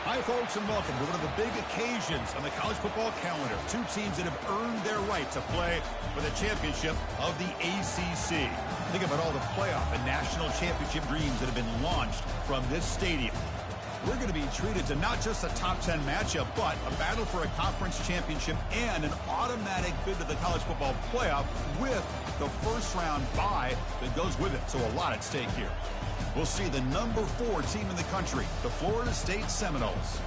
Hi, folks, and welcome to one of the big occasions on the college football calendar. Two teams that have earned their right to play for the championship of the ACC. Think about all the playoff and national championship dreams that have been launched from this stadium. We're going to be treated to not just a top 10 matchup, but a battle for a conference championship and an automatic bid to the college football playoff with the first round bye that goes with it. So a lot at stake here. We'll see the number 4 team in the country, the Florida State Seminoles,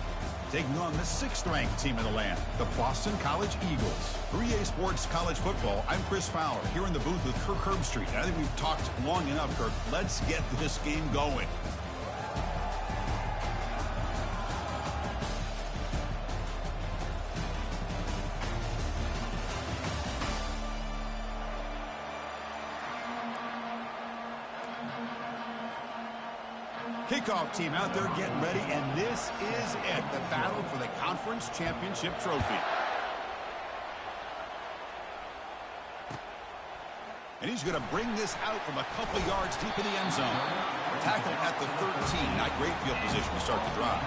taking on the 6th-ranked team in the land, the Boston College Eagles. 3A Sports College Football, I'm Chris Fowler, here in the booth with Kirk Herbstreit. And I think we've talked long enough, Kirk. Let's get this game going. Kickoff team out there getting ready, and this is it, the battle for the conference championship trophy. And he's going to bring this out from a couple of yards deep in the end zone. Tackle at the 13, not great field position to start the drive.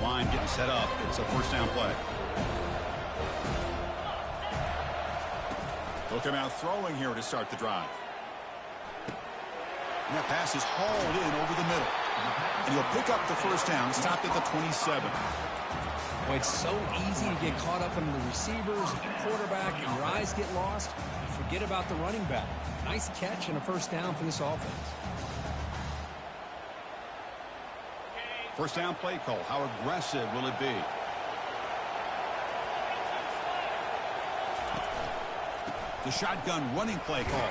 Line getting set up. It's a first down play. Look him out throwing here to start the drive. And that pass is hauled in over the middle. And he'll pick up the first down, stopped at the 27. Well, it's so easy to get caught up in the receivers, the quarterback, and your eyes get lost. Forget about the running back. Nice catch and a first down for this offense. First down play call. How aggressive will it be? The shotgun running play call.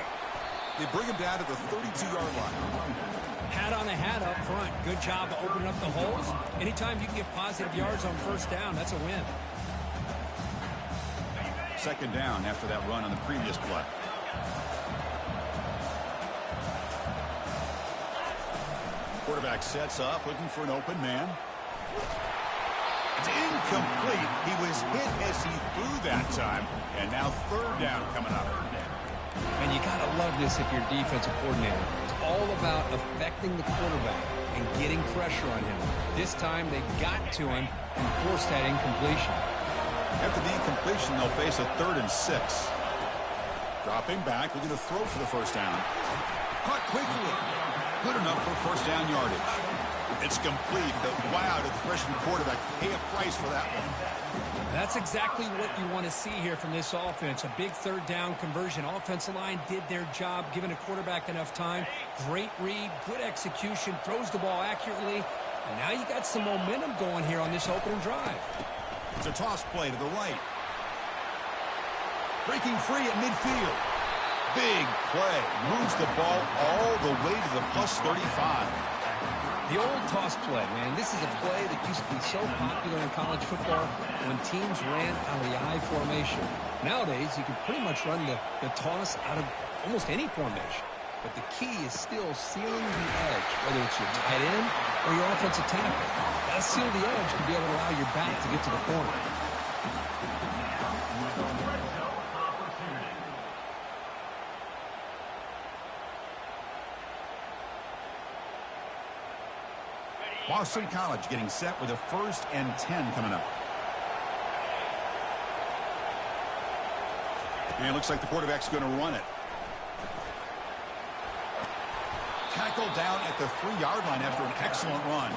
They bring him down to the 32-yard line. Hat on a hat up front. Good job of opening up the holes. Anytime you can get positive yards on first down, that's a win. Second down after that run on the previous play. Quarterback sets up, looking for an open man. It's incomplete. He was hit as he threw that time. And now third down coming up. And you got to love this if you're a defensive coordinator. It's all about affecting the quarterback and getting pressure on him. This time they got to him and forced that incompletion. After the incompletion, they'll face a 3rd and 6. Dropping back, looking to throw for the first down. Caught quickly. Good enough for first down yardage. It's complete, but wow, did the freshman quarterback pay a price for that one. That's exactly what you want to see here from this offense. A big third down conversion. Offensive line did their job, giving a quarterback enough time. Great read, good execution, throws the ball accurately. And now you got some momentum going here on this opening drive. It's a toss play to the right. Breaking free at midfield. Big play. Moves the ball all the way to the plus 35. The old toss play, man. This is a play that used to be so popular in college football when teams ran out of the I formation. Nowadays, you can pretty much run the toss out of almost any formation. But the key is still sealing the edge, whether it's your tight end or your offensive tackle. Got to seal the edge to be able to allow your back to get to the corner. Boston College getting set with a 1st and 10 coming up. And it looks like the quarterback's going to run it. Tackled down at the 3-yard line after an excellent run.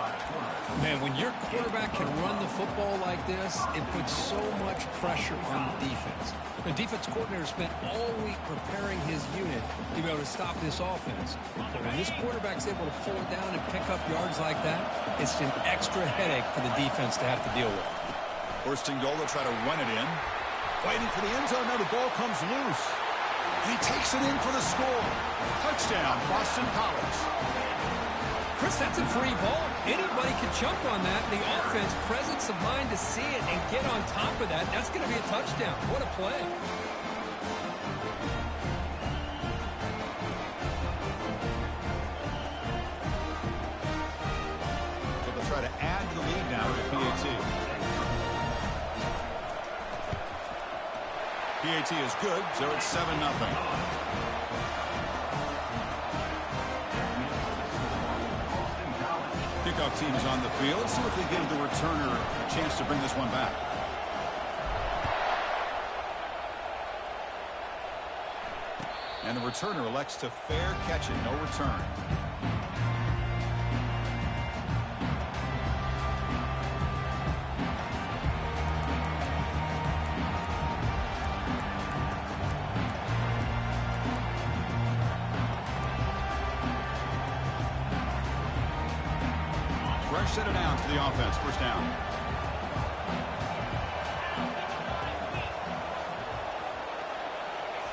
Man, when your quarterback can run the football like this, it puts so much pressure on the defense. The defense coordinator spent all week preparing his unit to be able to stop this offense. But when this quarterback's able to pull it down and pick up yards like that, it's an extra headache for the defense to have to deal with. First and goal, they'll try to run it in. Waiting for the end zone. Now the ball comes loose. And he takes it in for the score. Touchdown, Boston College. Chris, that's a free ball. Anybody can jump on that. The offense, presence of mind to see it and get on top of that. That's going to be a touchdown. What a play. add to the lead now with the PAT. PAT is good, so it's 7-0. Kickoff team is on the field. Let's see if they give the returner a chance to bring this one back. And the returner elects to fair catch it. No return. Fresh set of downs to the offense. First down.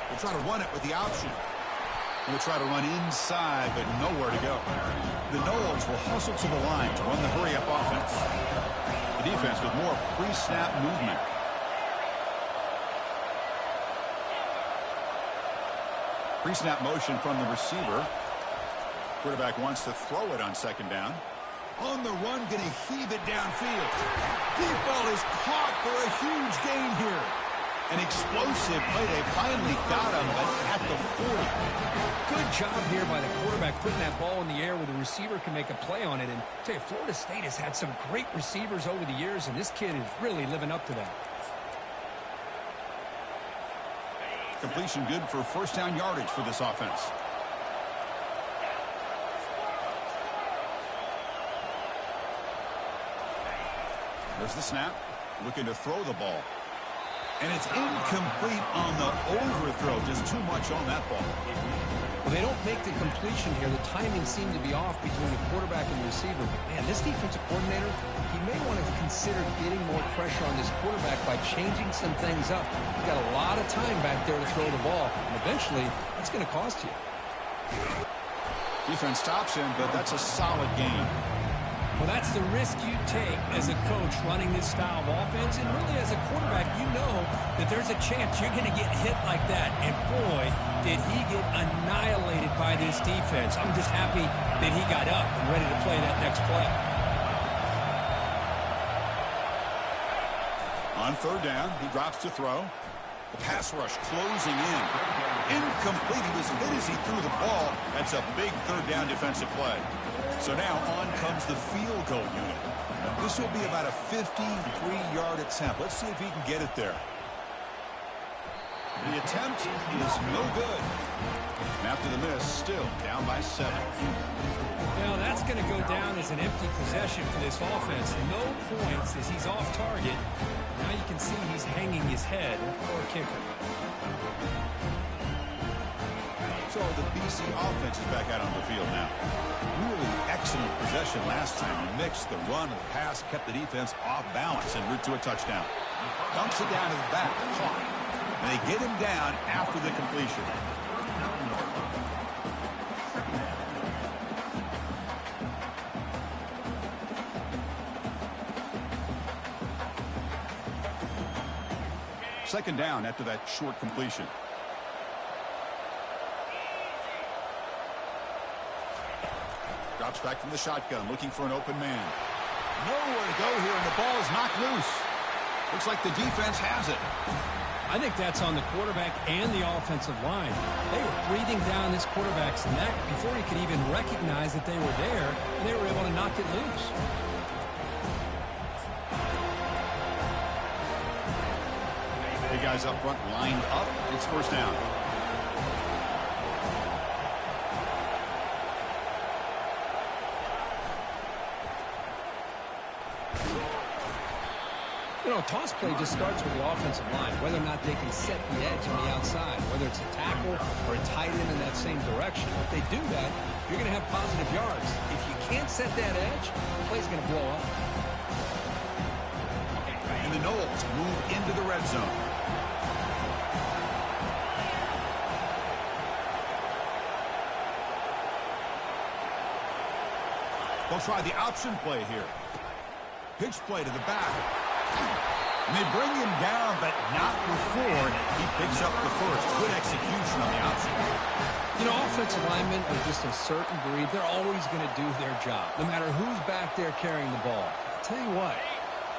We'll try to run it with the option. We'll try to run inside, but nowhere to go. The Noles will hustle to the line to run the hurry-up offense. The defense with more pre-snap movement. Pre-snap motion from the receiver. Quarterback wants to throw it on second down. On the run, going to heave it downfield. Deep ball is caught for a huge gain here. An explosive play. They finally got him, but at the 40. Good job here by the quarterback putting that ball in the air where the receiver can make a play on it. And I tell you, Florida State has had some great receivers over the years, and this kid is really living up to that. Completion good for first down yardage for this offense. There's the snap. Looking to throw the ball. And it's incomplete on the overthrow. Just too much on that ball. Well, they don't make the completion here. The timing seemed to be off between the quarterback and the receiver. But, man, this defensive coordinator, he may want to consider getting more pressure on this quarterback by changing some things up. He's got a lot of time back there to throw the ball. And eventually, it's going to cost you. Defense stops him, but that's a solid gain. Well, that's the risk you take as a coach running this style of offense. And really, as a quarterback, you know that there's a chance you're going to get hit like that. And, boy, did he get annihilated by this defense. I'm just happy that he got up and ready to play that next play. On third down, he drops to throw. The pass rush closing in. Incomplete. He was hit as he threw the ball. That's a big third down defensive play. So now on comes the field goal unit. This will be about a 53-yard attempt. Let's see if he can get it there. The attempt is no good. And after the miss, still down by 7. Now that's going to go down as an empty possession for this offense. No points as he's off target. Now you can see he's hanging his head for a kicker. So the BC offense is back out on the field now. Really excellent possession last time. He mixed the run and the pass, kept the defense off balance en route to a touchdown. Dumps it down to the back, caught. And they get him down after the completion. Second down after that short completion. Drops back from the shotgun, looking for an open man. Nowhere to go here, and the ball is knocked loose. Looks like the defense has it. I think that's on the quarterback and the offensive line. They were breathing down this quarterback's neck before he could even recognize that they were there, and they were able to knock it loose. The guys up front lined up. It's first down. You know, toss play just starts with the offensive line, whether or not they can set the edge on the outside, whether it's a tackle or a tight end in that same direction. If they do that, you're going to have positive yards. If you can't set that edge, the play's going to blow up. And the Noles move into the red zone. They'll try the option play here. Pitch play to the back. And they bring him down, but not before he picks up the first. Good execution on the option. You know, offensive linemen are just a certain breed. They're always going to do their job, no matter who's back there carrying the ball. Tell you what,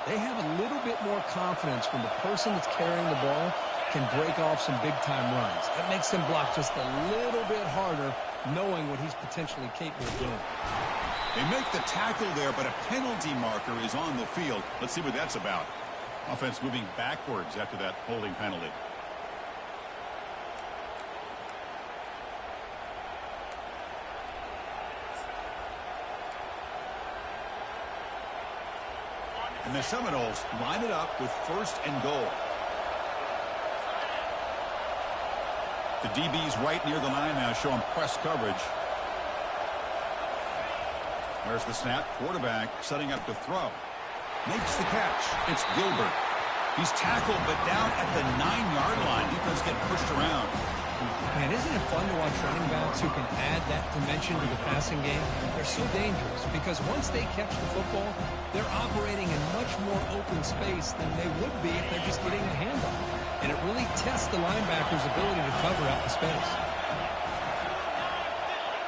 they have a little bit more confidence when the person that's carrying the ball can break off some big-time runs. That makes them block just a little bit harder, knowing what he's potentially capable of doing. They make the tackle there, but a penalty marker is on the field. Let's see what that's about. Offense moving backwards after that holding penalty. And the Seminoles line it up with 1st and goal. The DB's right near the line now, showing press coverage. There's the snap. Quarterback setting up to throw. Makes the catch. It's Gilbert. He's tackled, but down at the 9-yard line. Defense getting pushed around. Man, isn't it fun to watch running backs who can add that dimension to the passing game? They're so dangerous because once they catch the football, they're operating in much more open space than they would be if they're just getting a handoff. And it really tests the linebacker's ability to cover out the space.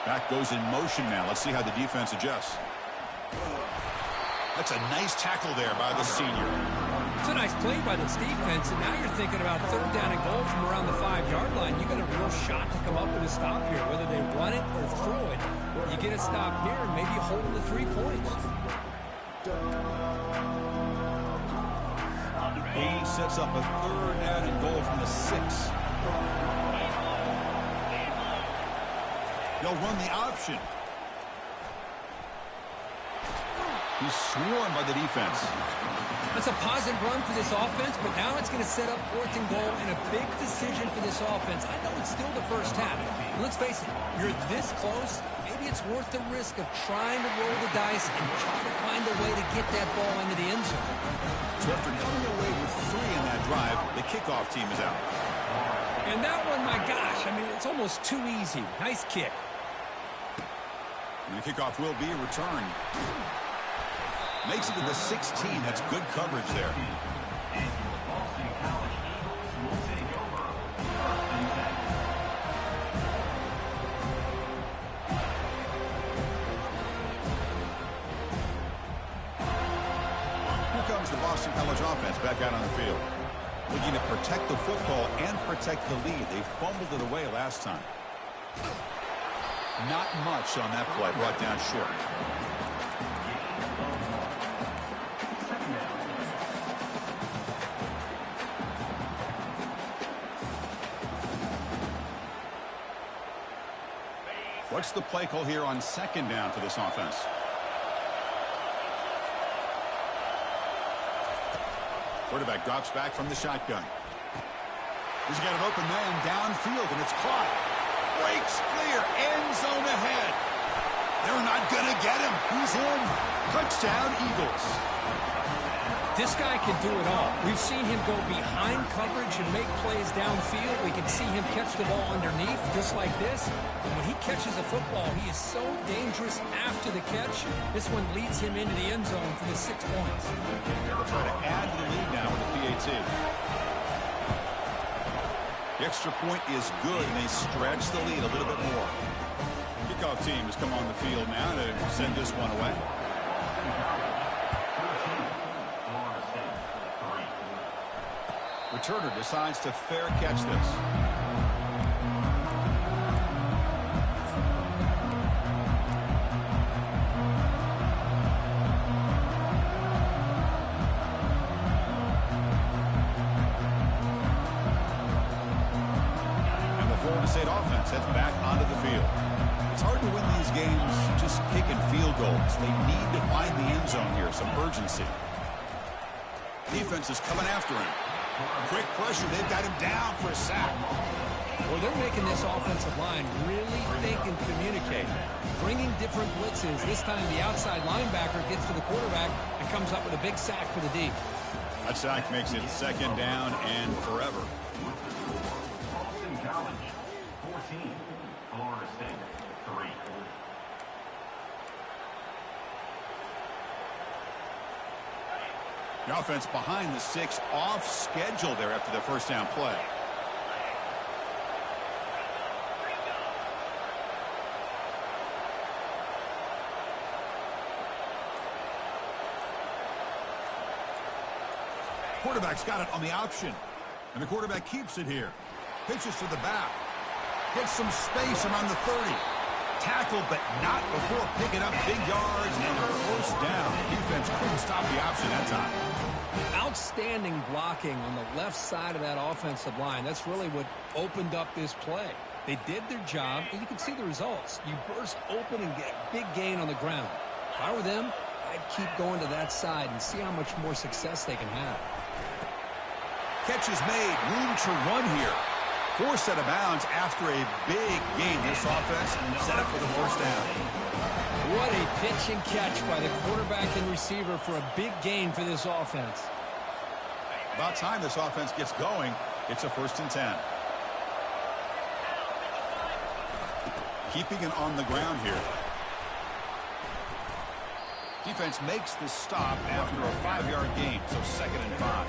Back goes in motion now. Let's see how the defense adjusts. That's a nice tackle there by the senior. It's a nice play by this defense, and now you're thinking about 3rd down and goal from around the 5-yard line. You got a real shot to come up with a stop here, whether they run it or throw it. You get a stop here and maybe hold the 3 points. He sets up a 3rd down and goal from the 6. They'll run the option. He's swarmed by the defense. That's a positive run for this offense, but now it's going to set up 4th and goal and a big decision for this offense. I know it's still the first half, but let's face it, you're this close, maybe it's worth the risk of trying to roll the dice and try to find a way to get that ball into the end zone. So after coming away with 3 in that drive, the kickoff team is out. And that one, my gosh, I mean, it's almost too easy. Nice kick. And the kickoff will be returned. Makes it to the 16. That's good coverage there. Here comes the Boston College offense back out on the field. Looking to protect the football and protect the lead. They fumbled it away last time. Not much on that play, brought down short. What's the play call here on 2nd down for this offense? Quarterback drops back from the shotgun. He's got an open man downfield, and it's caught. Breaks clear, end zone ahead. They're not going to get him. He's in. Touchdown, Eagles. This guy can do it all. We've seen him go behind coverage and make plays downfield. We can see him catch the ball underneath just like this. And when he catches a football, he is so dangerous after the catch. This one leads him into the end zone for the 6 points. They'll try to add to the lead now with the PAT. The extra point is good, and they stretch the lead a little bit more. Kickoff team has come on the field now to send this one away. Returner decides to fair catch this. And the Florida State offense heads back onto the field. It's hard to win these games just kicking field goals. They need to find the end zone here, some urgency. Defense is coming after him. Quick pressure. They've got him down for a sack. Well, they're making this offensive line really think and communicate. Bringing different blitzes. This time the outside linebacker gets to the quarterback and comes up with a big sack for the D. That sack makes it 2nd down and forever. Boston College, 14. Florida State, 3. The offense behind the 6, off schedule there after the 1st down play. Quarterback's got it on the option. And the quarterback keeps it here. Pitches to the back. Gets some space around the 30. Tackled, but not before picking up big yards and a first down. Defense couldn't stop the option that time. Outstanding blocking on the left side of that offensive line. That's really what opened up this play. They did their job, and you can see the results. You burst open and get a big gain on the ground. If I were them, I'd keep going to that side and see how much more success they can have. Catch is made. Room to run here. Forced out of bounds after a big gain. This offense set up for the first down. What a pitch and catch by the quarterback and receiver for a big gain for this offense. About time this offense gets going. It's a 1st and 10. Keeping it on the ground here. Defense makes the stop after a 5-yard gain, so 2nd and 5.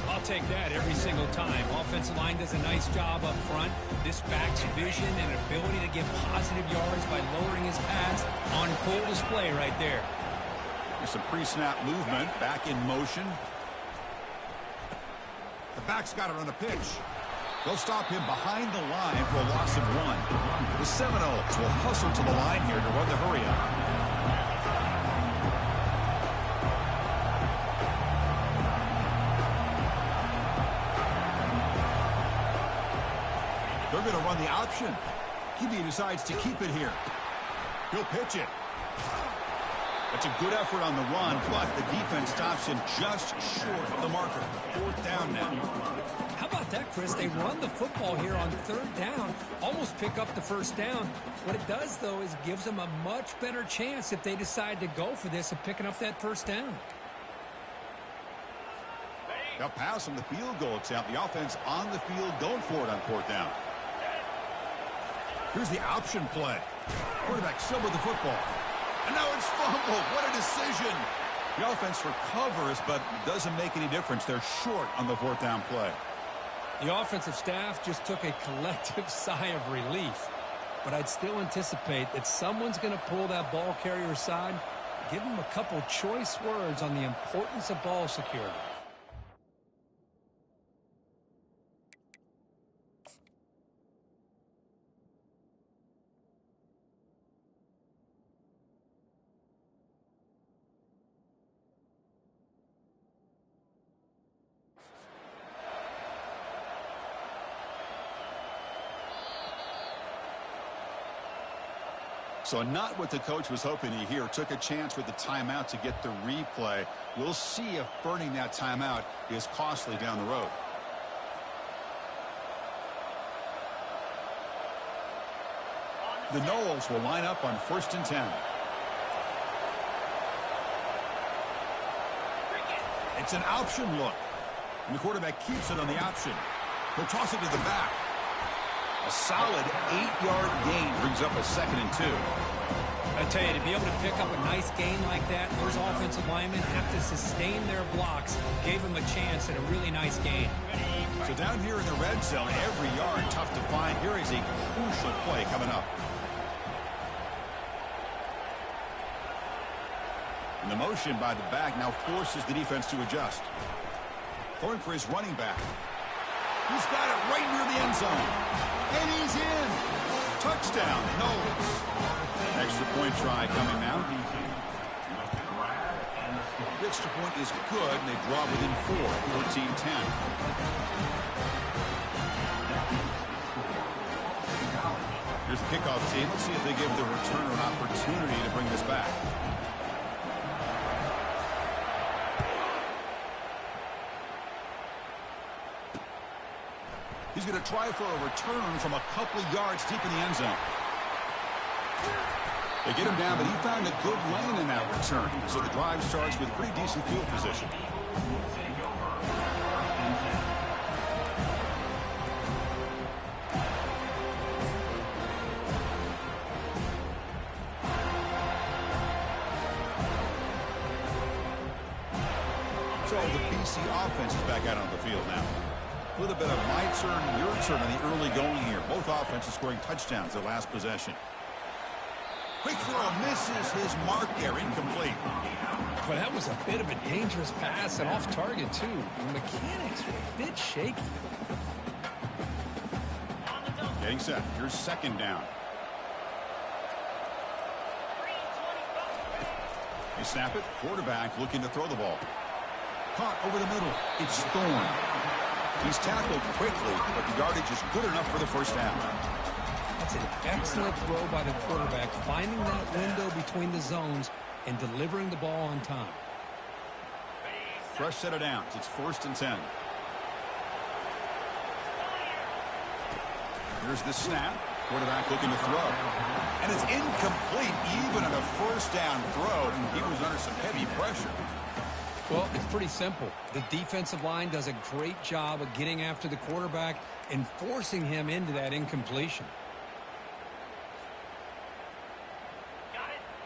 I'll take that every single time. Offensive line does a nice job up front. This back's vision and ability to get positive yards by lowering his pads on full display right there. There's some pre-snap movement, back in motion. The back's got it on a pitch. They'll stop him behind the line for a loss of 1. The Seminoles will hustle to the line here to run the hurry-up. They're going to run the option. QB decides to keep it here. He'll pitch it. That's a good effort on the run, but the defense stops him just short of the marker. 4th down now. How about that, Chris? They run the football here on 3rd down, almost pick up the first down. What it does, though, is it gives them a much better chance if they decide to go for this of picking up that first down. Now pass on the field goal attempt. The offense on the field going for it on 4th down. Here's the option play. Quarterback still with the football. And now it's fumbled. What a decision. The offense recovers, but doesn't make any difference. They're short on the 4th down play. The offensive staff just took a collective sigh of relief. But I'd still anticipate that someone's going to pull that ball carrier aside, give him a couple choice words on the importance of ball security. So not what the coach was hoping to hear. Took a chance with the timeout to get the replay. We'll see if burning that timeout is costly down the road. The Noles will line up on 1st and 10. It's an option look. And the quarterback keeps it on the option. He'll toss it to the back. A solid 8-yard gain brings up a 2nd and 2. I tell you, to be able to pick up a nice gain like that, those offensive linemen have to sustain their blocks. Gave them a chance at a really nice gain. So down here in the red zone, every yard tough to find. Here is a crucial play coming up. And the motion by the back now forces the defense to adjust. Throwing for his running back. He's got it right near the end zone. And he's in. Touchdown, Noles. Extra point try coming now. The extra point is good, and they draw within 4, 14-10. Here's the kickoff team. Let's see if they give the returner an opportunity to bring this back. He's going to try for a return from a couple of yards deep in the end zone. They get him down, but he found a good lane in that return. So the drive starts with pretty decent field position. So the BC offense is back out on the field now. A little bit of my turn, your turn on the early going here. Both offenses scoring touchdowns their last possession. Quick throw misses his mark there, incomplete. Well, that was a bit of a dangerous pass and off target, too. The mechanics were a bit shaky. Getting set. Here's second down. They snap it. Quarterback looking to throw the ball. Caught over the middle. It's Thorne. He's tackled quickly, but the yardage is good enough for the first down. That's an excellent throw by the quarterback, finding that window between the zones and delivering the ball on time. Fresh set of downs. It's 1st and 10. Here's the snap. Quarterback looking to throw. And it's incomplete even on a first down throw. He was under some heavy pressure. Well, it's pretty simple. The defensive line does a great job of getting after the quarterback and forcing him into that incompletion.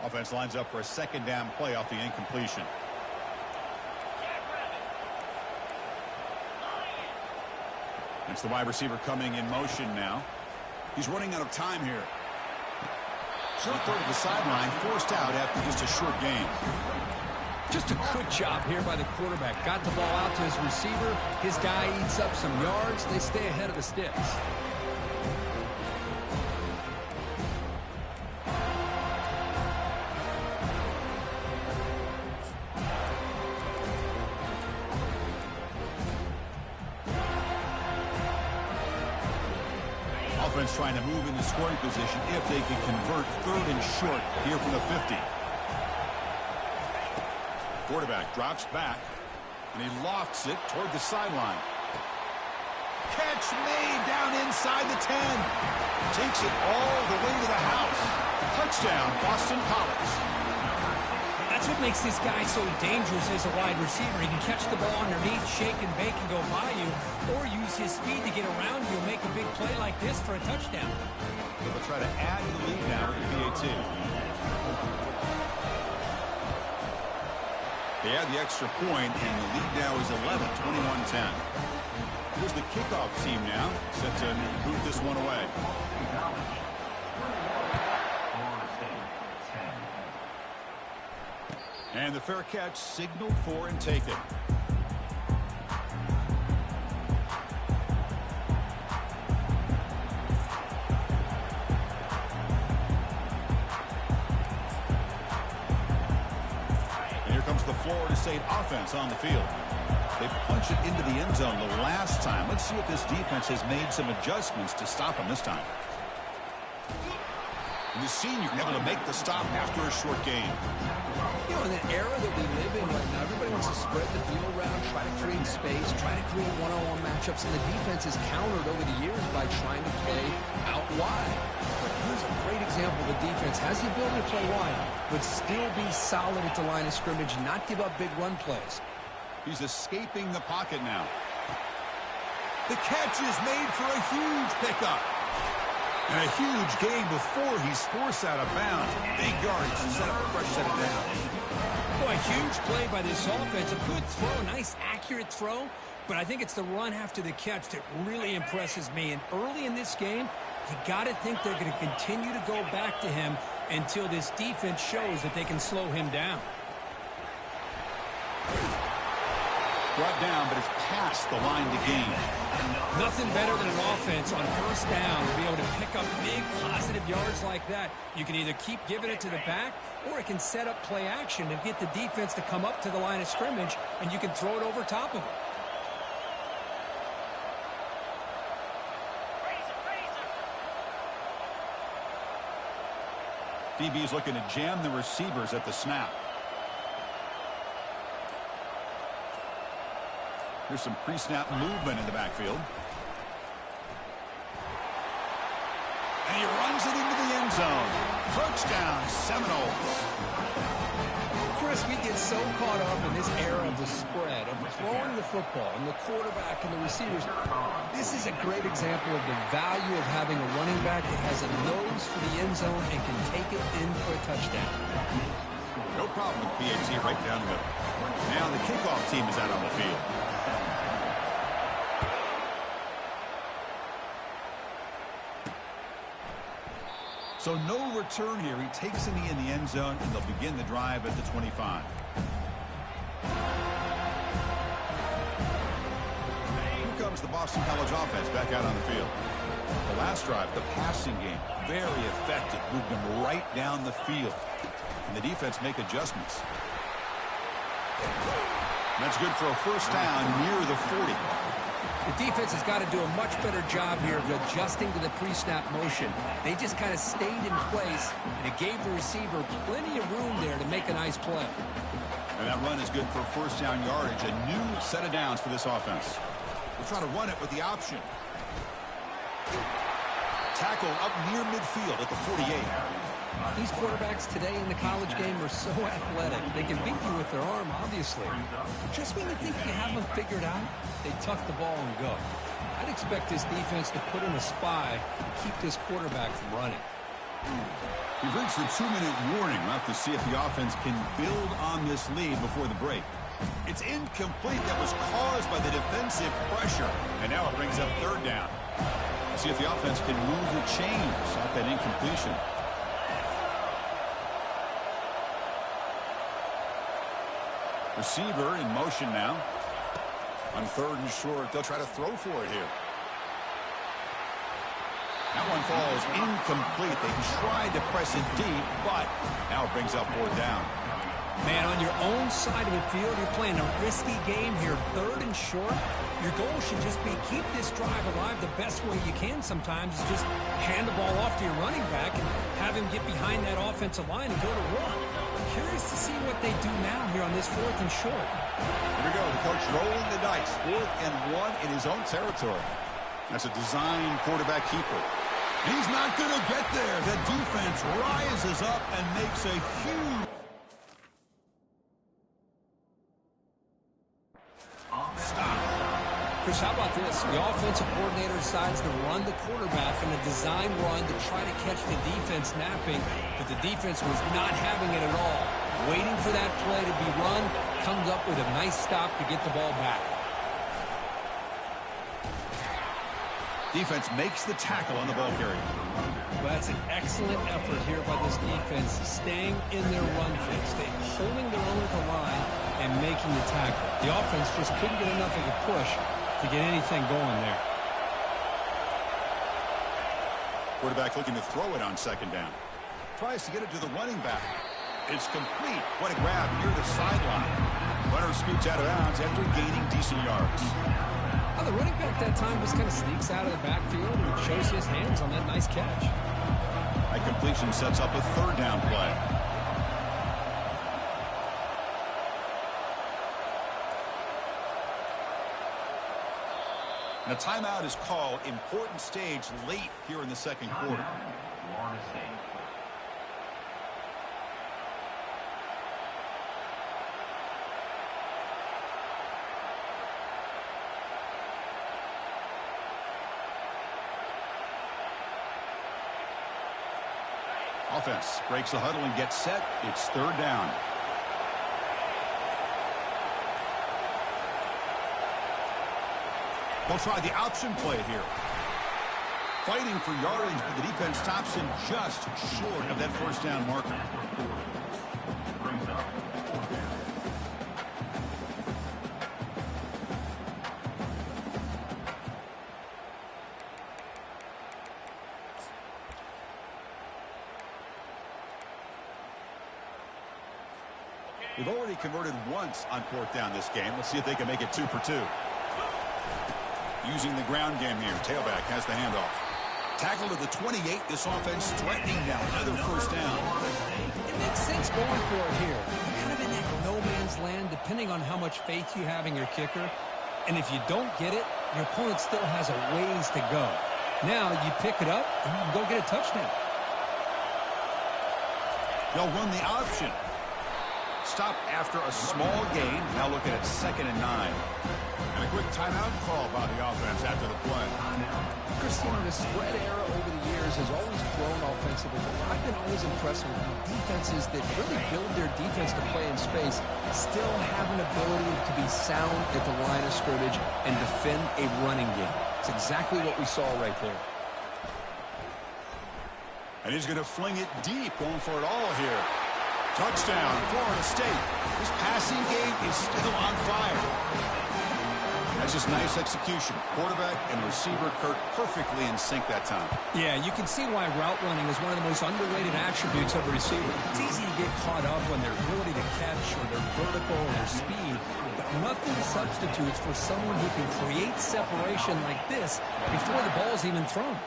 Offense lines up for a second down play off the incompletion. It's the wide receiver coming in motion now. He's running out of time here. Short throw to the sideline, forced out after just a short gain. Just a good job here by the quarterback. Got the ball out to his receiver. His guy eats up some yards. They stay ahead of the sticks. Offense trying to move into scoring position if they can convert 3rd and short here from the 50. Quarterback drops back, and he lofts it toward the sideline. Catch made down inside the 10. Takes it all the way to the house. Touchdown, Boston College. That's what makes this guy so dangerous as a wide receiver. He can catch the ball underneath, shake and bake and go by you, or use his speed to get around you and make a big play like this for a touchdown. They'll try to add to the lead now with the PAT. They add the extra point, and the lead now is 11, 21-10. Here's the kickoff team now, set to boot this one away. And the fair catch signaled for and taken. And here comes the Florida State offense on the field. They punch it into the end zone the last time. Let's see if this defense has made some adjustments to stop them this time. And the senior able to make the stop after a short gain. You know, in the era that we live in right now, everybody wants to spread the field around, try to create space, try to create one-on-one matchups, and the defense is countered over the years by trying to play out wide. But here's a great example. The defense has the ability to play wide, but still be solid at the line of scrimmage, not give up big run plays. He's escaping the pocket now. The catch is made for a huge pickup. And a huge gain before he's forced out of bounds. Big yardage to set up a fresh set of downs. Boy, a huge play by this offense. A good throw, nice accurate throw. But I think it's the run after the catch that really impresses me. And early in this game, you got to think they're going to continue to go back to him until this defense shows that they can slow him down. Brought down, but it's past the line to gain. Nothing better than an offense on first down to be able to pick up big positive yards like that. You can either keep giving it to the back, or it can set up play action and get the defense to come up to the line of scrimmage, and you can throw it over top of it. DB's looking to jam the receivers at the snap. Here's some pre-snap movement in the backfield. And he runs it into the end zone. Touchdown, Seminoles. Chris, we get so caught up in this era of the spread, of throwing the football, and the quarterback and the receivers. This is a great example of the value of having a running back that has a nose for the end zone and can take it in for a touchdown. No problem with PAT right down the middle. Now the kickoff team is out on the field. So no return here. He takes a knee in the end zone, and they'll begin the drive at the 25. Here comes the Boston College offense back out on the field. The last drive, the passing game, very effective. Moved them right down the field. And the defense make adjustments. That's good for a first down near the 40. The defense has got to do a much better job here of adjusting to the pre-snap motion. They just kind of stayed in place, and it gave the receiver plenty of room there to make a nice play. And that run is good for first down yardage. A new set of downs for this offense. We'll try to run it with the option. Tackle up near midfield at the 48. These quarterbacks today in the college game are so athletic. They can beat you with their arm, obviously. Just when you think you have them figured out, they tuck the ball and go. I'd expect this defense to put in a spy to keep this quarterback from running. We've reached the 2-minute warning. We'll have to see if the offense can build on this lead before the break. It's incomplete. That was caused by the defensive pressure. And now it brings up third down. We'll see if the offense can move the chains off that incompletion. Receiver in motion now. On third and short, they'll try to throw for it here. That one falls incomplete. They tried to press it deep, but now it brings up fourth down. Man, on your own side of the field, you're playing a risky game here. Third and short, your goal should just be keep this drive alive the best way you can sometimes. Is just hand the ball off to your running back and have him get behind that offensive line and go to work. Curious to see what they do now here on this fourth and short. Here we go. The coach rolling the dice. 4th and 1 in his own territory. That's a design quarterback keeper. He's not going to get there. The defense rises up and makes a huge stop. Chris, how about this? The offensive coordinator decides to run the quarterback in a design run to try to catch the defense napping, but the defense was not having it at all. Waiting for that play to be run, comes up with a nice stop to get the ball back. Defense makes the tackle on the ball carrier. Well, that's an excellent effort here by this defense, staying in their run fix, holding their own at the line and making the tackle. The offense just couldn't get enough of a push to get anything going there. Quarterback looking to throw it on second down. Tries to get it to the running back. It's complete. What a grab near the sideline. Runner scoots out of bounds after gaining decent yards. Well, the running back that time just kind of sneaks out of the backfield and shows his hands on that nice catch. That completion sets up a third down play. And a timeout is called. Important stage late here in the second quarter. Florida State. Offense breaks the huddle and gets set. It's third down. They'll try the option play here. Fighting for yardage, but the defense stops him just short of that first down marker. Brings up. They've already converted once on fourth down this game. Let's see if they can make it 2 for 2. Using the ground game here. Tailback has the handoff. Tackle to the 28. This offense threatening now. Another first down. It makes sense going for it here. You're kind of in that no man's land depending on how much faith you have in your kicker. And if you don't get it, your opponent still has a ways to go. Now you pick it up and you can go get a touchdown. They'll run the option. Stop after a small gain. Now looking at 2nd and 9. And a quick timeout call by the offense after the play. Chris, the spread era over the years has always grown offensively. I've been always impressed with how defenses that really build their defense to play in space still have an ability to be sound at the line of scrimmage and defend a running game. It's exactly what we saw right there. And he's going to fling it deep, going for it all here. Touchdown, Florida State. This passing game is still on fire. That's just nice execution. Quarterback and receiver Kurt perfectly in sync that time. Yeah, you can see why route running is one of the most underrated attributes of a receiver. It's easy to get caught up on their ability to catch or their vertical or their speed, but nothing substitutes for someone who can create separation like this before the ball's even thrown.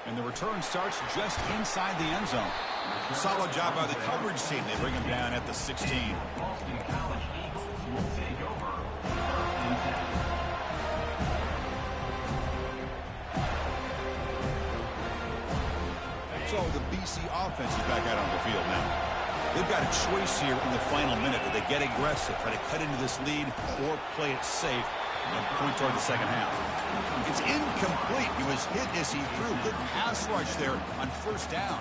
And the return starts just inside the end zone. Solid job by the coverage team. They bring him down at the 16. Boston College Eagles will take over. So the BC offense is back out on the field now. They've got a choice here in the final minute. Do they get aggressive, try to cut into this lead, or play it safe and point toward the second half? It's incomplete. He was hit as he threw. Good pass rush there on first down.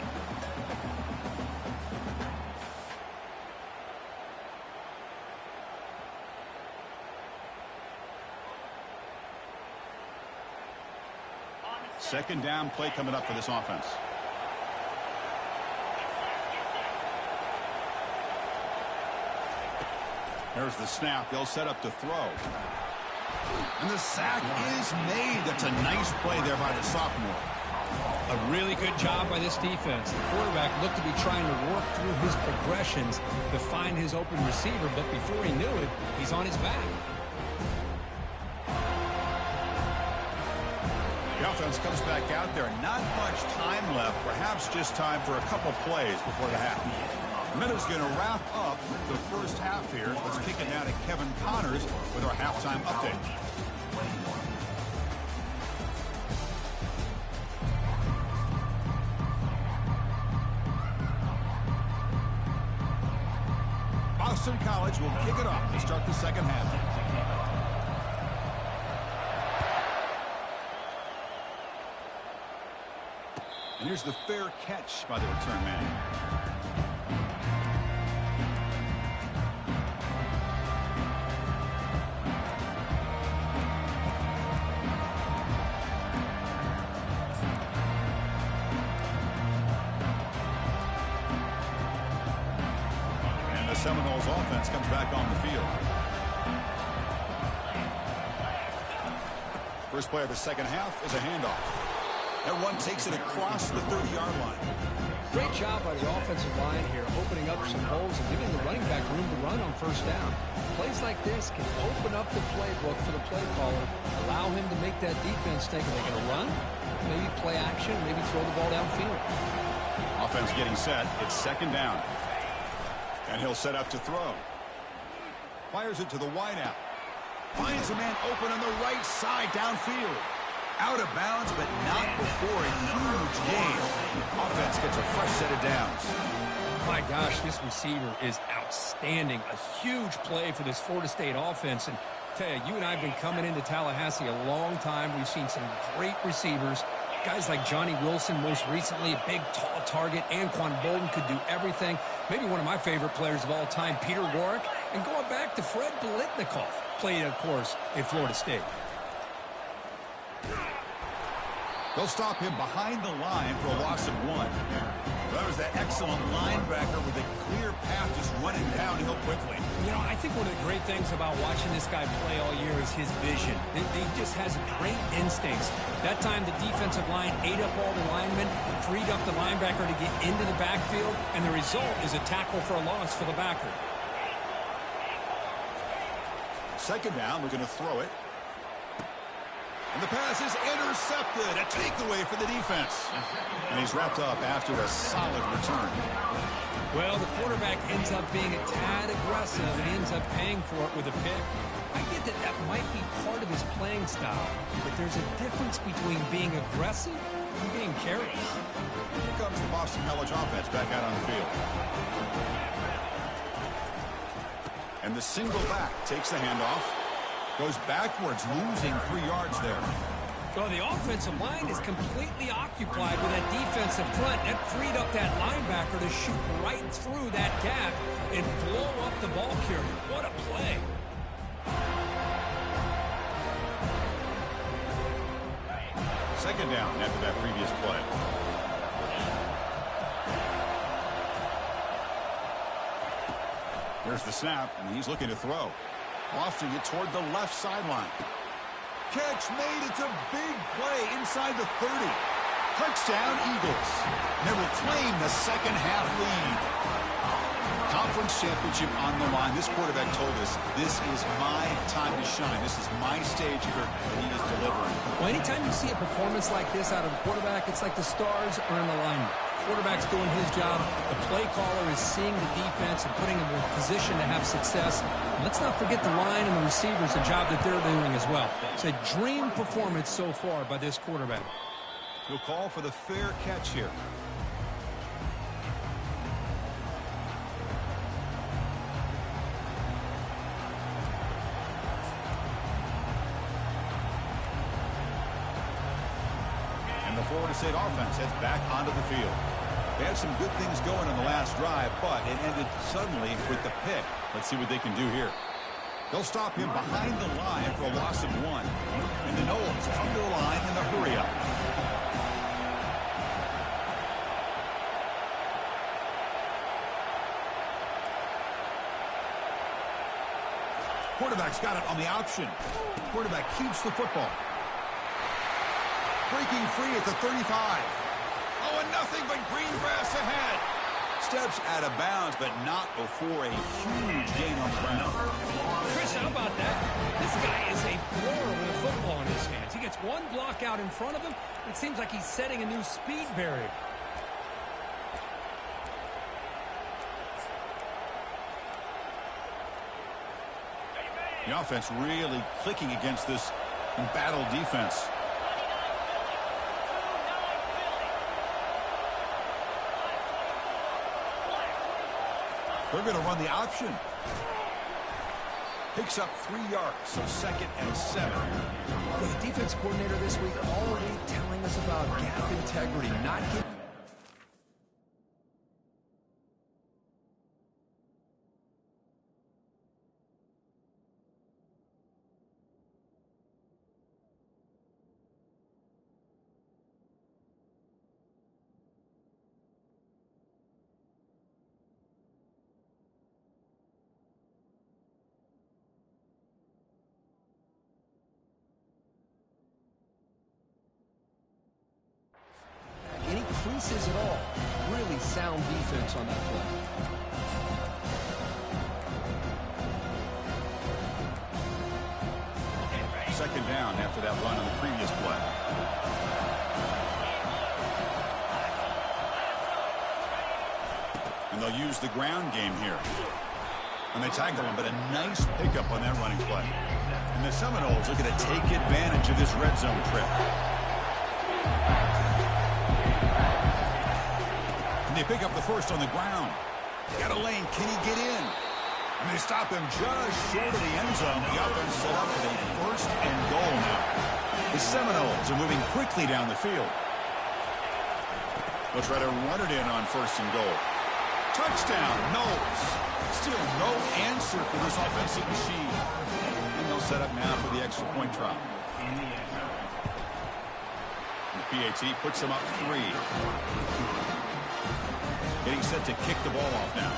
Second down play coming up for this offense. There's the snap. They'll set up to throw. And the sack is made. That's a nice play there by the sophomore. A really good job by this defense. The quarterback looked to be trying to work through his progressions to find his open receiver, but before he knew it, he's on his back. The offense comes back out there. Not much time left. Perhaps just time for a couple plays before the half. Meadows going to wrap up the first half here. Let's kick it down to Kevin Connors with our halftime update. Boston College will kick it off to start the second half. And here's the fair catch by the return man. And the Seminoles offense comes back on the field. First play of the second half is a handoff. That one takes it across the 30-yard line. Great job by the offensive line here, opening up some holes and giving the running back room to run on first down. Plays like this can open up the playbook for the play caller, allow him to make that defense think, are they going to run? Maybe play action, maybe throw the ball downfield. Offense getting set. It's second down. And he'll set up to throw. Fires it to the wideout. Finds a man open on the right side downfield. Out of bounds, but not before a huge gain. Offense gets a fresh set of downs. My gosh, this receiver is outstanding. A huge play for this Florida State offense. And I tell you, you and I have been coming into Tallahassee a long time. We've seen some great receivers. Guys like Johnny Wilson, most recently, a big, tall target. Anquan Bolden could do everything. Maybe one of my favorite players of all time, Peter Warwick. And going back to Fred Biletnikoff, played, of course, at Florida State. They'll stop him behind the line for a loss of 1. That was that excellent linebacker with a clear path just running downhill quickly. You know, I think one of the great things about watching this guy play all year is his vision. He just has great instincts. That time the defensive line ate up all the linemen, freed up the linebacker to get into the backfield, and the result is a tackle for a loss for the backer. Second down, we're going to throw it. And the pass is intercepted. A takeaway for the defense. And he's wrapped up after a solid return. Well, the quarterback ends up being a tad aggressive and ends up paying for it with a pick. I get that that might be part of his playing style, but there's a difference between being aggressive and being careless. Here comes the Boston College offense back out on the field. And the single back takes the handoff. Goes backwards, losing 3 yards there. Well, the offensive line is completely occupied with that defensive front. That freed up that linebacker to shoot right through that gap and blow up the ball carrier. What a play. Second down after that previous play. Here's the snap, and he's looking to throw. Lofting it toward the left sideline. Catch made. It's a big play inside the 30. Touchdown, Eagles. And they will claim the second half lead. Conference championship on the line. This quarterback told us, this is my time to shine. This is my stage here, and he is delivering. Well, anytime you see a performance like this out of a quarterback, it's like the stars are in alignment. Quarterback's doing his job. The play caller is seeing the defense and putting them in a position to have success. And let's not forget the line and the receivers, the job that they're doing as well. It's a dream performance so far by this quarterback. He'll call for the fair catch here. And the Florida State offense heads back onto the field. They had some good things going on the last drive, but it ended suddenly with the pick. Let's see what they can do here. They'll stop him behind the line for a loss of 1. And the Noles come to the line in the hurry-up. Quarterback's got it on the option. Quarterback keeps the football. Breaking free at the 35. Oh, and nothing but green grass ahead. Steps out of bounds, but not before a huge gain on the ground. Chris, how about that? This guy is a thrower with a football in his hands. He gets one block out in front of him. It seems like he's setting a new speed barrier. The offense really clicking against this embattled defense. They're going to run the option. Picks up 3 yards, so 2nd and 7. The defense coordinator this week already telling us about gap integrity, not getting... any creases at all. Really sound defense on that play. Second down after that run on the previous play. And they'll use the ground game here. And they tackle him, but a nice pickup on that running play. And the Seminoles are going to take advantage of this red zone trip. And they pick up the first on the ground. Got a lane. Can he get in? And they stop him just short of the end zone. The offense set up with a 1st and goal now. The Seminoles are moving quickly down the field. They'll try to run it in on 1st and goal. Touchdown, Noles. Still no answer for this offensive machine. And they'll set up now for the extra point try. The PAT puts them up 3. Getting set to kick the ball off now.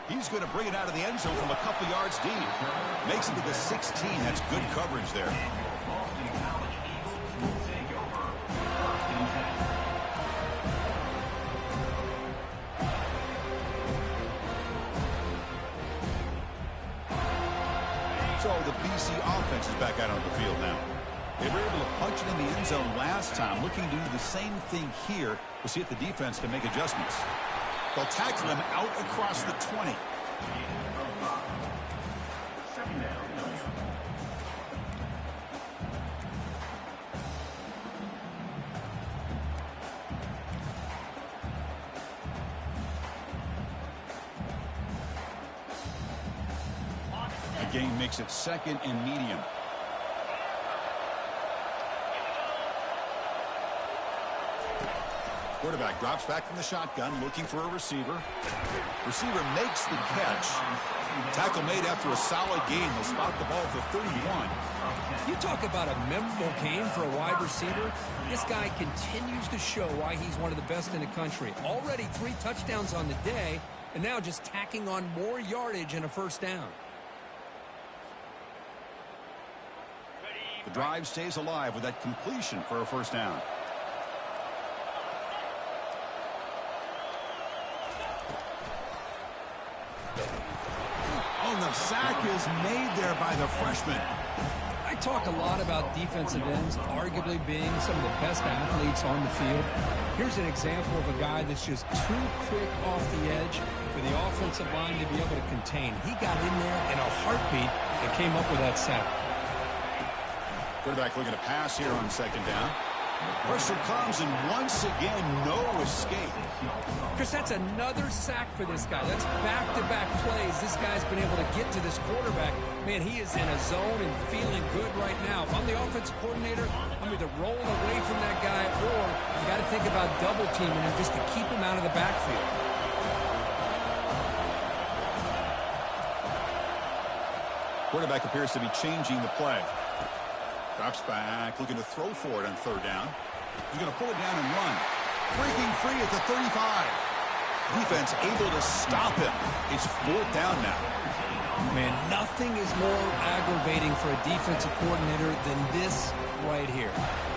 He's going to bring it out of the end zone from a couple yards deep. Makes it to the 16. That's good coverage there. So the BC offense is back out on the field now. They were able to punch it in the end zone last time. Looking to do the same thing here. We'll see if the defense can make adjustments. They'll tackle him out across the 20. The game makes it 2nd and medium. Quarterback drops back from the shotgun, looking for a receiver. Receiver makes the catch. Tackle made after a solid gain. They'll spot the ball for 31. You talk about a memorable game for a wide receiver. This guy continues to show why he's one of the best in the country. Already 3 touchdowns on the day, and now just tacking on more yardage and a first down. The drive stays alive with that completion for a first down. Oh, the sack is made there by the freshman. I talk a lot about defensive ends arguably being some of the best athletes on the field. Here's an example of a guy that's just too quick off the edge for the offensive line to be able to contain. He got in there in a heartbeat and came up with that sack. Quarterback looking to pass here on second down. Pressure comes, and once again, no escape. Chris, that's another sack for this guy. That's back-to-back plays. This guy's been able to get to this quarterback. Man, he is in a zone and feeling good right now. If I'm the offensive coordinator, I'm either rolling away from that guy or you got to think about double-teaming him just to keep him out of the backfield. Quarterback appears to be changing the play. Drops back, looking to throw for it on third down. He's going to pull it down and run. Breaking free at the 35. Defense able to stop him. It's fourth down now. Man, nothing is more aggravating for a defensive coordinator than this right here.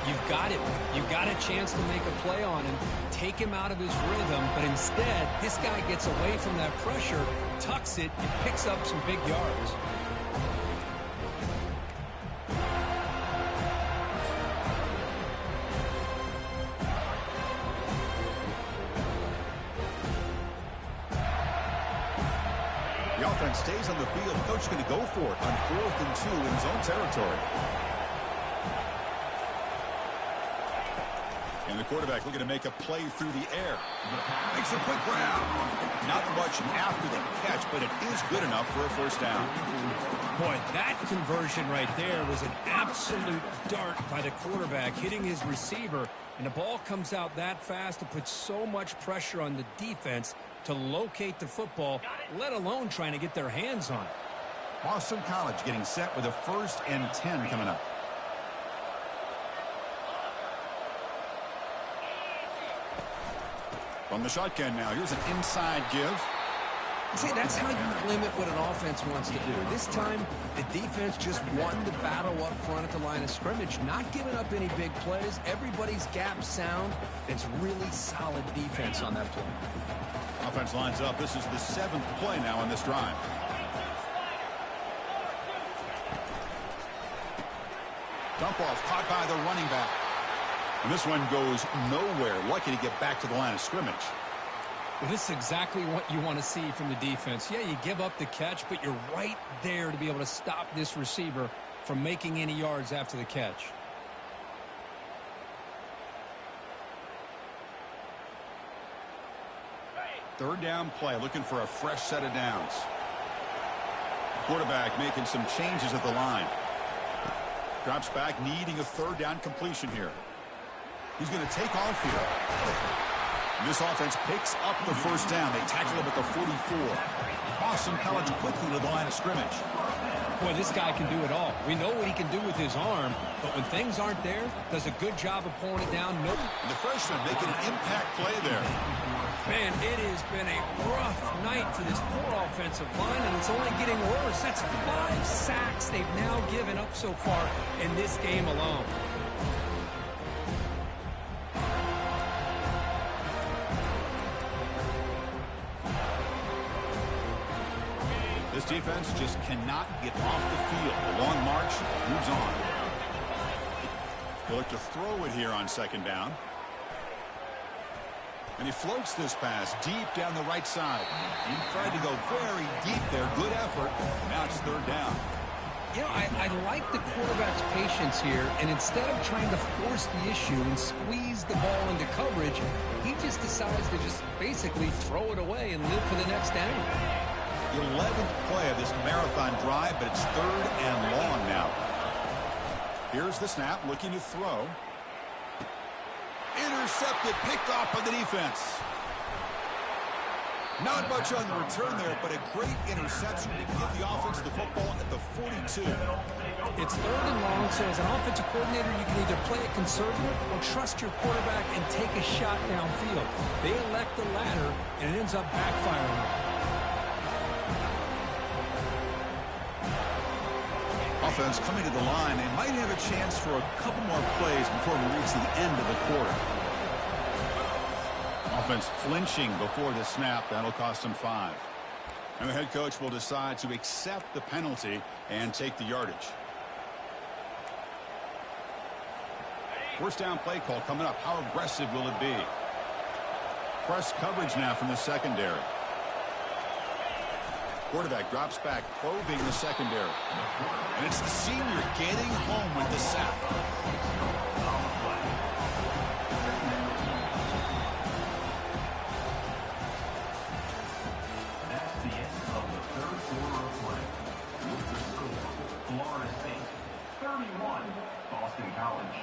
You've got it. You've got a chance to make a play on him, take him out of his rhythm, but instead, this guy gets away from that pressure, tucks it, and picks up some big yards. The offense stays on the field. The coach is going to go for it on 4th and 2 in his own territory. And the quarterback looking to make a play through the air. Makes a quick grab. Not much after the catch, but it is good enough for a first down. Boy, that conversion right there was an absolute dart by the quarterback hitting his receiver, and the ball comes out that fast. It puts so much pressure on the defense to locate the football, let alone trying to get their hands on it. Boston College getting set with a 1st and 10 coming up. From the shotgun now, here's an inside give. See, that's how you limit what an offense wants to do. This time, the defense just won the battle up front at the line of scrimmage, not giving up any big plays. Everybody's gap sound. It's really solid defense on that play. Offense lines up. This is the 7th play now on this drive. Dump off caught by the running back. And this one goes nowhere. Lucky to get back to the line of scrimmage. Well, this is exactly what you want to see from the defense. Yeah, you give up the catch, but you're right there to be able to stop this receiver from making any yards after the catch. Third down play, looking for a fresh set of downs. Quarterback making some changes at the line. Drops back, needing a third down completion here. He's going to take off here. And this offense picks up the first down. They tackle him at the 44. Boston College quickly to the line of scrimmage. Boy, this guy can do it all. We know what he can do with his arm, but when things aren't there, does a good job of pulling it down. Nope. And the freshman making an impact play there. Man, it has been a rough night for this poor offensive line, and it's only getting worse. That's 5 sacks they've now given up so far in this game alone. This defense just cannot get off the field. The long march moves on. They'll look to throw it here on second down. And he floats this pass deep down the right side. He tried to go very deep there. Good effort. Now it's third down. You know, I like the quarterback's patience here, and instead of trying to force the issue and squeeze the ball into coverage, he just decides to just basically throw it away and live for the next down. The 11th play of this marathon drive, but it's third and long now. Here's the snap, looking to throw. Intercepted, picked off by the defense. Not much on the return there, but a great interception to give the offense the football at the 42. It's 3rd and long, so as an offensive coordinator, you can either play it conservative or trust your quarterback and take a shot downfield. They elect the latter, and it ends up backfiring. Offense coming to the line. They might have a chance for a couple more plays before we reach the end of the quarter. Offense flinching before the snap. That'll cost them 5. And the head coach will decide to accept the penalty and take the yardage. First down play call coming up. How aggressive will it be? Press coverage now from the secondary. Quarterback drops back, probing the secondary. And it's the senior getting home with the sack. That's the end of the 3rd quarter of play. With the score, Florida State 31, Boston College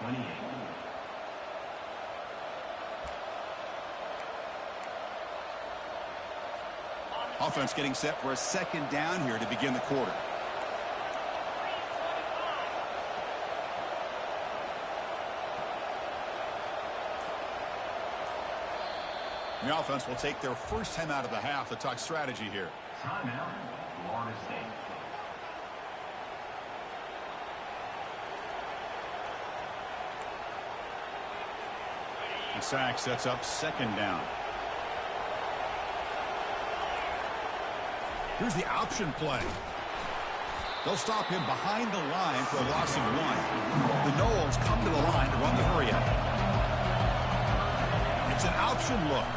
28. Offense getting set for a 2nd down here to begin the quarter. The offense will take their first time out of the half to talk strategy here. Timeout, Florida State. The sack sets up 2nd down. Here's the option play. They'll stop him behind the line for a loss of 1. The Noles come to the line to run the hurry up. It's an option look.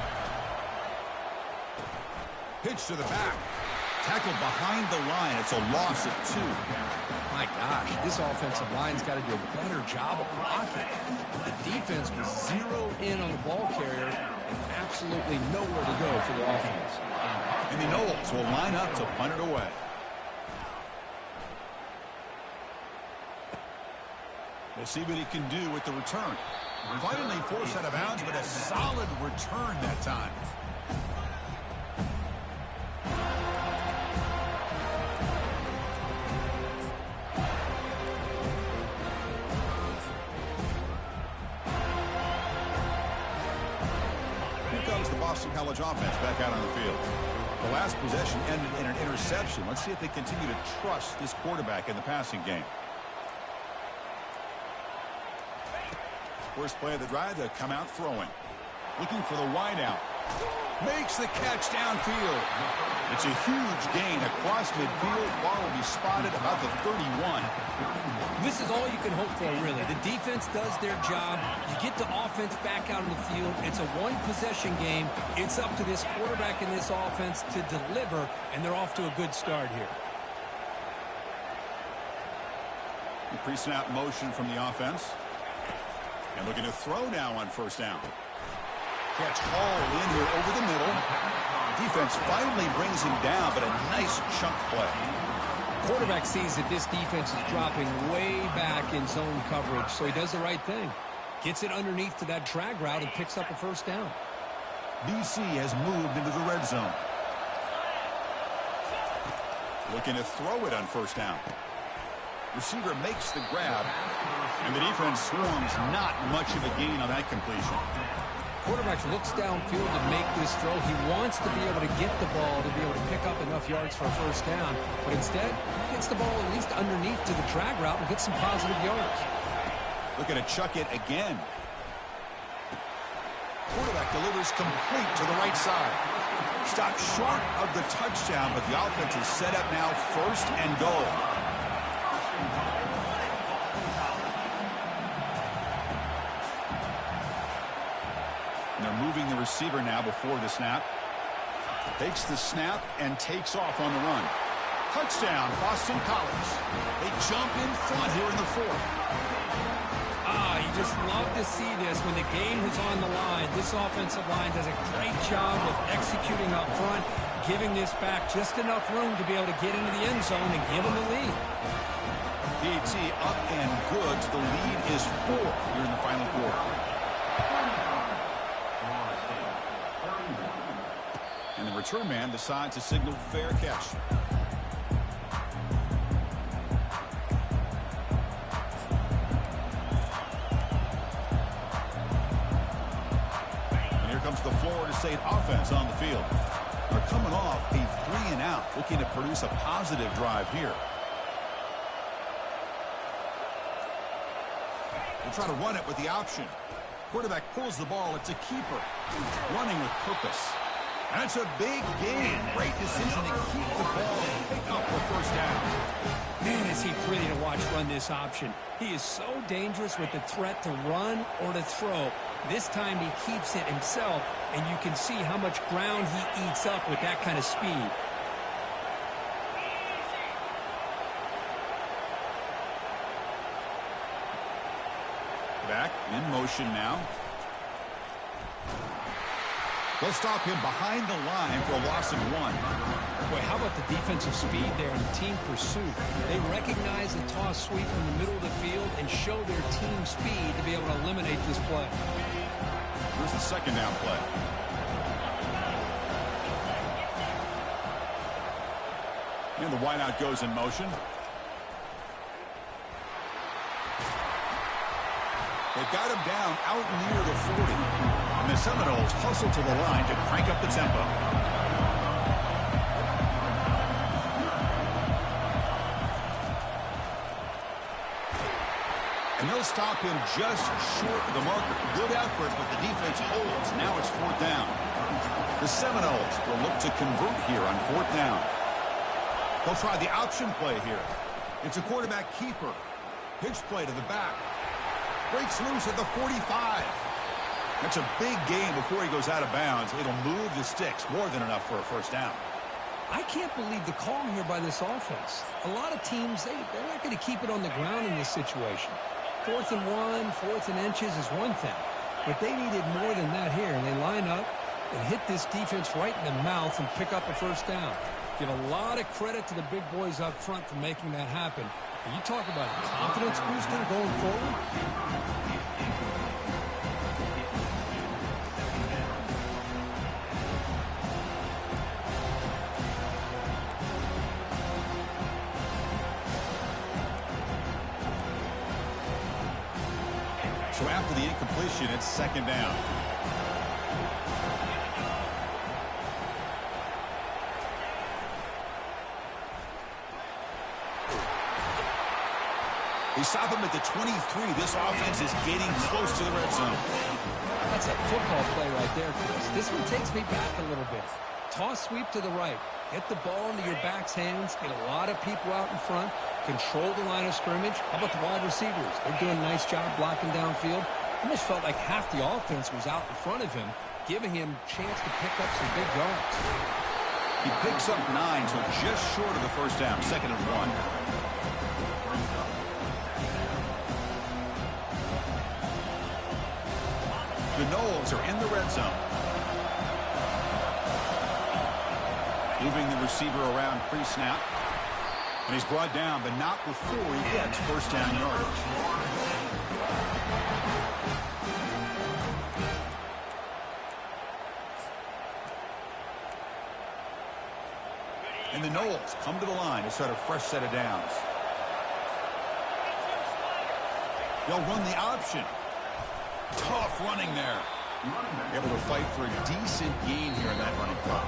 Pitch to the back. Tackled behind the line. It's a loss of 2. My gosh, this offensive line's got to do a better job of blocking. The defense was zeroed in on the ball carrier and absolutely nowhere to go for the offense. And the Noles will line up to punt it away. We'll see what he can do with the return. Finally forced out of bounds, but a solid return that time. Boston College offense back out on the field. The last possession ended in an interception. Let's see if they continue to trust this quarterback in the passing game. First play of the drive, they'll come out throwing. Looking for the wideout. Makes the catch downfield. It's a huge gain across midfield. Ball will be spotted about the 31. This is all you can hope for, really. The defense does their job. You get the offense back out on the field. It's a one-possession game. It's up to this quarterback and this offense to deliver, and they're off to a good start here. The pre-snap motion from the offense. And looking to throw now on first down. Catch hauled in here over the middle. Defense finally brings him down, but a nice chunk play. Quarterback sees that this defense is dropping way back in zone coverage, so he does the right thing. Gets it underneath to that drag route and picks up a first down. BC has moved into the red zone. Looking to throw it on first down. Receiver makes the grab, and the defense swarms not much of a gain on that completion. Quarterback looks downfield to make this throw. He wants to be able to get the ball to be able to pick up enough yards for a first down, but instead, he gets the ball at least underneath to the drag route and gets some positive yards. Looking to chuck it again. Quarterback delivers complete to the right side. Stopped short of the touchdown, but the offense is set up now, 1st and goal. They're moving the receiver now before the snap. Takes the snap and takes off on the run. Touchdown, Boston College. They jump in front here in the 4th. You just love to see this when the game is on the line. This offensive line does a great job of executing up front, giving this back just enough room to be able to get into the end zone and give them the lead. PAT up and good. The lead is 4 here in the final quarter. return man decides to signal fair catch. And here comes the Florida State offense on the field. They're coming off a 3-and-out, looking to produce a positive drive here. They'll try to run it with the option. Quarterback pulls the ball. It's a keeper. Running with purpose. And it's a big gain. Great decision to keep the ball and pick up the first down. Man, is he pretty to watch run this option. He is so dangerous with the threat to run or to throw. This time he keeps it himself, and you can see how much ground he eats up with that kind of speed. Back in motion now. They'll stop him behind the line for a loss of 1. Boy, how about the defensive speed there in team pursuit? They recognize the toss sweep from the middle of the field and show their team speed to be able to eliminate this play. Here's the second down play. And the wideout goes in motion. They've got him down out near the 40. And the Seminoles hustle to the line to crank up the tempo. And they'll stop him just short of the marker. Good effort, but the defense holds. Now it's 4th down. The Seminoles will look to convert here on 4th down. They'll try the option play here. It's a quarterback keeper. Pitch play to the back. Breaks loose at the 45. That's a big gain before he goes out of bounds. It'll move the sticks. More than enough for a first down. I can't believe the call here by this offense. A lot of teams, they're not going to keep it on the ground in this situation. 4th and 1, 4th and inches is one thing. But they needed more than that here. And they line up and hit this defense right in the mouth and pick up a first down. Give a lot of credit to the big boys up front for making that happen. You talk about a confidence booster going forward. So after the incompletion, it's 2nd down. They stop him at the 23. This offense is getting close to the red zone. That's a football play right there, Chris. This one takes me back a little bit. Toss sweep to the right. Get the ball into your back's hands. Get a lot of people out in front. Control the line of scrimmage. How about the wide receivers? They're doing a nice job blocking downfield. Almost felt like half the offense was out in front of him, giving him a chance to pick up some big yards. He picks up 9, so just short of the first down. 2nd and 1. The Noles are in the red zone. Moving the receiver around pre-snap. And he's brought down, but not before he gets first down yardage. And the Noles come to the line to start a fresh set of downs. They'll run the option. Tough running there. Able to fight for a decent gain here in that running clock.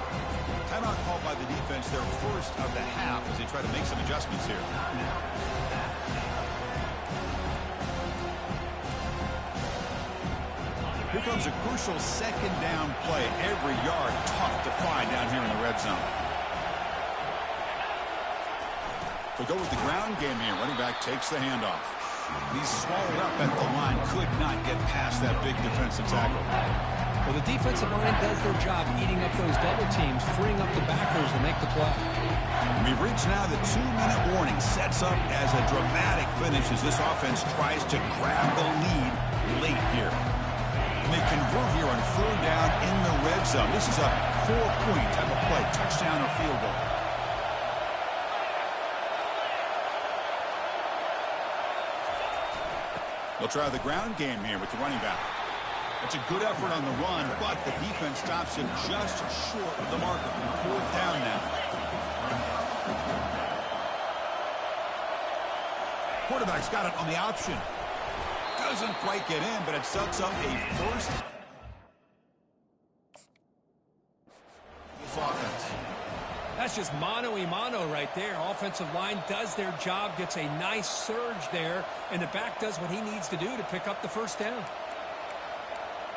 Timeout called by the defense, their first of the half, as they try to make some adjustments here. Here comes a crucial 2nd down play. Every yard tough to find down here in the red zone. They'll go with the ground game here. Running back takes the handoff. He's swallowed up at the line. Could not get past that big defensive tackle. Well, the defensive line does their job eating up those double teams, freeing up the backers to make the play. We've reached now the 2-minute warning. Sets up as a dramatic finish as this offense tries to grab the lead late here. And they convert here on 3rd down in the red zone. This is a 4-point type of play. Touchdown or field goal. They'll try the ground game here with the running back. It's a good effort on the run, but the defense stops him just short of the marker. 4th down now. Quarterback's got it on the option. Doesn't quite get in, but it sets up a first. This offense. That's just mano-a-mano right there. Offensive line does their job, gets a nice surge there, and the back does what he needs to do to pick up the first down.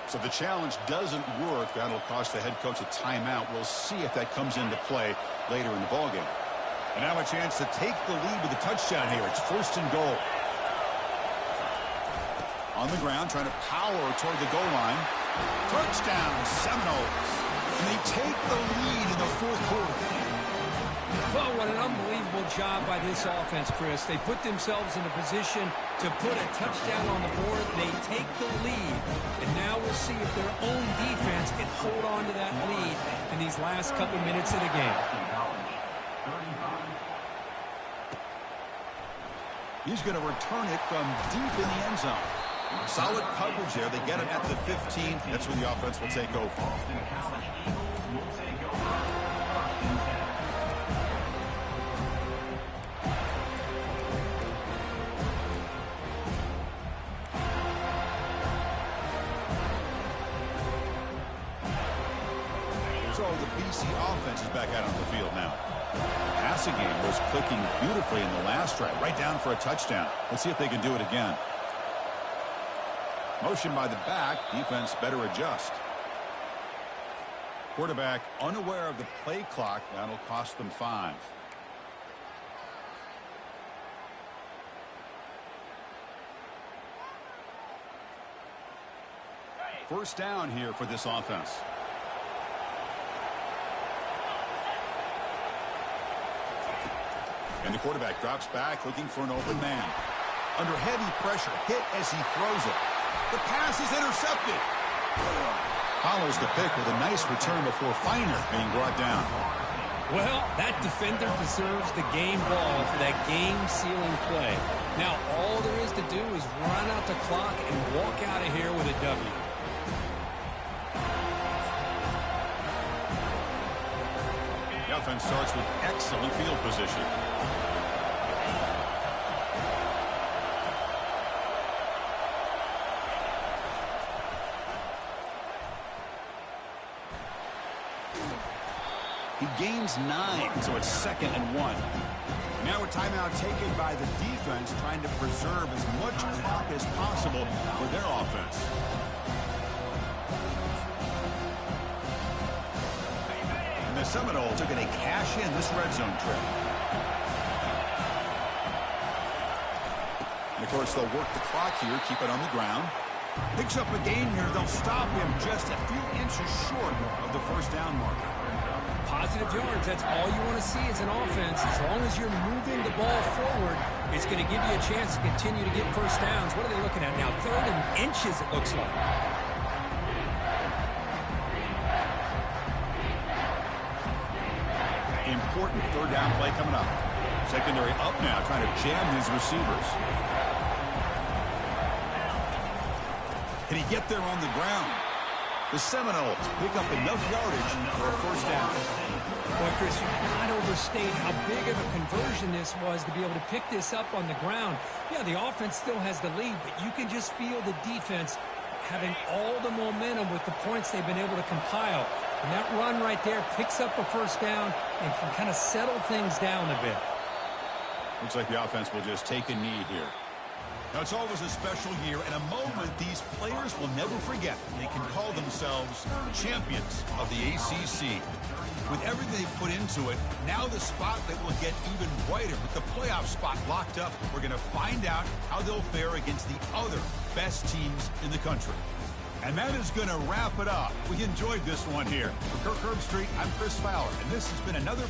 So the challenge doesn't work. That'll cost the head coach a timeout. We'll see if that comes into play later in the ballgame. And now a chance to take the lead with a touchdown here. It's 1st and goal. On the ground, trying to power toward the goal line. Touchdown, Seminoles. And they take the lead in the 4th quarter. Well, what an unbelievable job by this offense, Chris. They put themselves in a position to put a touchdown on the board. They take the lead. And now we'll see if their own defense can hold on to that lead in these last couple minutes of the game. He's going to return it from deep in the end zone. Solid coverage there. They get it at the 15. That's where the offense will take over. So the BC offense is back out on the field now. Passing game was clicking beautifully in the last drive, right down for a touchdown. Let's see if they can do it again. Motion by the back. Defense better adjust. Quarterback unaware of the play clock. That'll cost them 5. First down here for this offense. And the quarterback drops back looking for an open man. Under heavy pressure, hit as he throws it. The pass is intercepted. Follows the pick with a nice return before Feiner being brought down. Well, that defender deserves the game ball for that game-sealing play. Now, all there is to do is run out the clock and walk out of here with a W. The offense starts with excellent field position. He gains 9, so it's 2nd and 1. Now a timeout taken by the defense, trying to preserve as much clock as possible for their offense. And the Seminoles are going to cash in this red zone trip. And of course, they'll work the clock here, keep it on the ground. Picks up a gain here. They'll stop him just a few inches short of the first down marker. Positive yards, that's all you want to see as an offense. As long as you're moving the ball forward, it's going to give you a chance to continue to get first downs. What are they looking at now? 3rd and inches, it looks like. Important 3rd down play coming up. Secondary up now, trying to jam his receivers. Can he get there on the ground? The Seminoles pick up enough yardage for a first down. Boy, Chris, you cannot overstate how big of a conversion this was to be able to pick this up on the ground. Yeah, the offense still has the lead, but you can just feel the defense having all the momentum with the points they've been able to compile. And that run right there picks up a first down and can kind of settle things down a bit. Looks like the offense will just take a knee here. Now, it's always a special year and a moment these players will never forget. They can call themselves champions of the ACC. With everything they put into it, now the spotlight will get even brighter. With the playoff spot locked up, we're going to find out how they'll fare against the other best teams in the country. And that is going to wrap it up. We enjoyed this one here. For Kirk Herbstreit, I'm Chris Fowler, and this has been another